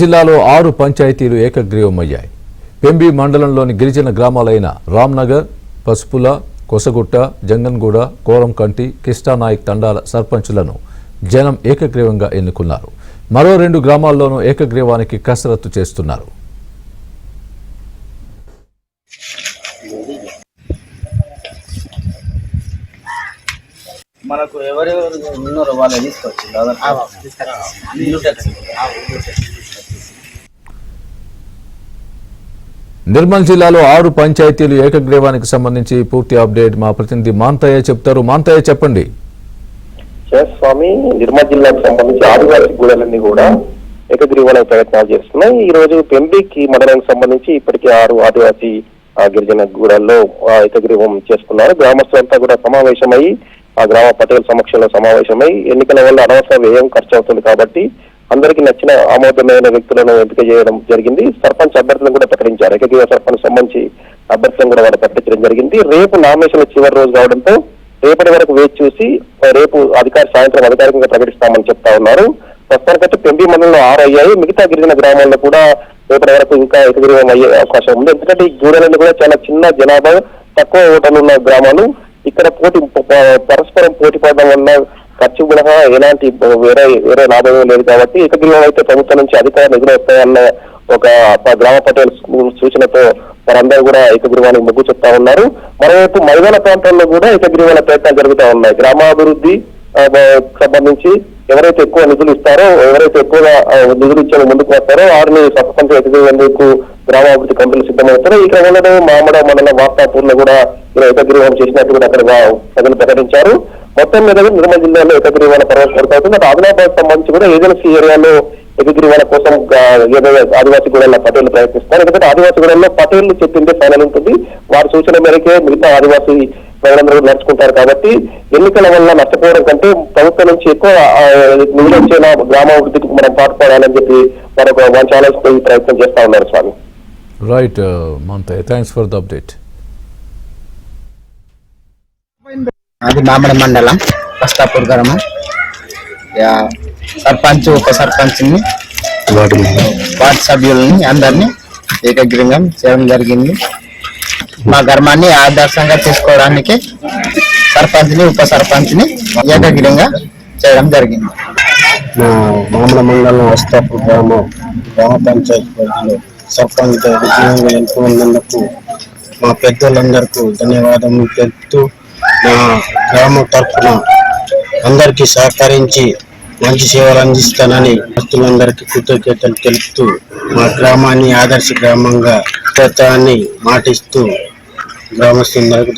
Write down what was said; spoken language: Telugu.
జిల్లాలో 6 పంచాయతీలు ఏకగ్రీవమయ్యాయి. పెంబి మండలంలోని గిరిజన గ్రామాలైన రామ్నగర్, పసుపుల, కొసగుట్ట, జంగన్గూడ, కోరంకంటి, కిష్టానాయక్ తండాల సర్పంచులను జనం ఏకగ్రీవంగా ఎన్నుకున్నారు. మరో 2 గ్రామాల్లోనూ ఏకగ్రీవానికి కసరత్తు చేస్తున్నారు. మనకు ఎవరెవరు ఉన్నారో వాళ్ళని తీసుకొచ్చి నిర్మల్ జిల్లాలో 6 పంచాయతీలు ఏకగ్రీవానికి సంబంధించి పూర్తి అప్డేట్ మా ప్రతినిధి మాంతయ్య చెప్తారు. మాంతయ్య చెప్పండి. స్వామి, నిర్మల్ జిల్లాకు సంబంధించి ఆదివాసీ గూడలన్నీ కూడా ఏకగ్రీవాల ప్రయత్నాలు చేస్తున్నాయి. ఈ రోజు పెంబికి మండలానికి సంబంధించి ఇప్పటికీ 6 ఆదివాసీ గిరిజన గూడల్లో ఏకగ్రీవం చేసుకున్నారు. గ్రామస్తులంతా కూడా సమావేశమై ఆ గ్రామ పటేల్ సమక్షంలో సమావేశమై ఎన్నికల వల్ల అనవసర వ్యయం ఖర్చు అవుతుంది కాబట్టి అందరికీ నచ్చిన ఆమోదమైన వ్యక్తులను ఎంపిక చేయడం జరిగింది. సర్పంచ్ అభ్యర్థులను కూడా ప్రకటించారు. ఏకగ్రీవ సర్పంచ్ సంబంధించి అభ్యర్థులను కూడా వాళ్ళు ప్రకటించడం జరిగింది. రేపు నామినేషన్ల చివరి రోజు కావడంతో రేపటి వరకు వేచి చూసి రేపు సాయంత్రం అధికారికంగా ప్రకటిస్తామని చెప్తా ఉన్నారు. ప్రస్తుతానికైతే పెంబి మండలంలో 6 అయ్యాయి. మిగతా గిరిజన గ్రామాల్లో కూడా రేపటి వరకు ఇంకా ఏకగ్రీవం అయ్యే అవకాశం ఉంది. ఎందుకంటే ఈ గూడలన్నీ కూడా చాలా చిన్న జనాభా, తక్కువ ఓటర్లు ఉన్న గ్రామాలు. ఇక్కడ పరస్పరం పోటీ పడడం వల్ల ఖర్చు మినహా ఎలాంటి వేరే లాభం లేదు కాబట్టి ఏకగ్రీవం అయితే ప్రభుత్వం నుంచి అధికార నిధులు వస్తాయన్న ఒక గ్రామ పటేల్ సూచనతో వారందరూ కూడా ఏకగ్రీవానికి మొగ్గు చెప్తా ఉన్నారు. మరోవైపు మైదాన ప్రాంతాల్లో కూడా ఏకగ్రీవాల ప్రయత్నాలు జరుగుతూ ఉన్నాయి. గ్రామాభివృద్ధి సంబంధించి ఎవరైతే ఎక్కువ నిధులు ఇస్తారో, ఎవరైతే ఎక్కువగా నిధులు ఇచ్చే ముందుకు వస్తారో వారిని సర్పంచ్ ఏకగ్రీవేందుకు గ్రామాభివృద్ధి కమిటీలు సిద్ధమవుతారు. ఈ క్రమంలో మామడ మండలం వార్తాపూర్లో కూడా ఏకగ్రీవం చేసినట్టు కూడా అక్కడ ప్రజలు ప్రకటించారు. మొత్తం మీద నిర్మల్ జిల్లాలో ఏకగ్రీవాల పర్వం కొనసాగుతుంది. ఆదిలాబాద్ సంబంధించి కూడా ఏజెన్సీ ఏరియాలో ఏకగ్రీవాల కోసం ఆదివాసీ గూడల్లో పటేళ్లు ప్రయత్నిస్తారు. ఎందుకంటే ఆదివాసీ గూడల్లో పటేళ్లు చెప్పిందే ఫైనల్ ఉంటుంది. వారి సూచన మేరకే మిగతా ఆదివాసీ ప్రజలందరూ నడుచుకుంటారు కాబట్టి ఎన్నికల వల్ల నష్టపోవడం కంటే ప్రభుత్వం నుంచి ఎక్కువ నిధులు వచ్చే గ్రామాభివృద్ధికి మనం పాటుపడాలని చెప్పి మరొక మంచి ఆలోచన ప్రయత్నం చేస్తా ఉన్నారు. స్వామి right Manthayya, thanks for the update. అది మామడ మండలం పస్తాపూర్ గ్రామం. సర్పంచ్, ఉప సర్పంచ్ని, వార్డు సభ్యులని అందరినీ ఏకగ్రీవం చేయడం జరిగింది. మా గ్రామాన్ని ఆదర్శంగా తీసుకోవడానికి సర్పంచ్ని, ఉప సర్పంచ్ని ఏకగ్రీవంగా చేయడం జరిగింది. మా మామడ మండలం పస్తాపూర్ గ్రామ పంచాయతీ పరిధిలో సర్పంచ్ విజయంగా ఎన్నుకున్నందుకు మా పెద్దలందరికీ ధన్యవాదములు తెలుపుతూ, మా గ్రామం తరఫున అందరికీ సహకరించి మంచి సేవలు అందిస్తానని భక్తులందరికీ కృతజ్ఞతలు తెలుపుతూ మా గ్రామాన్ని ఆదర్శ గ్రామంగా మాటిస్తూ గ్రామస్తులందరికీ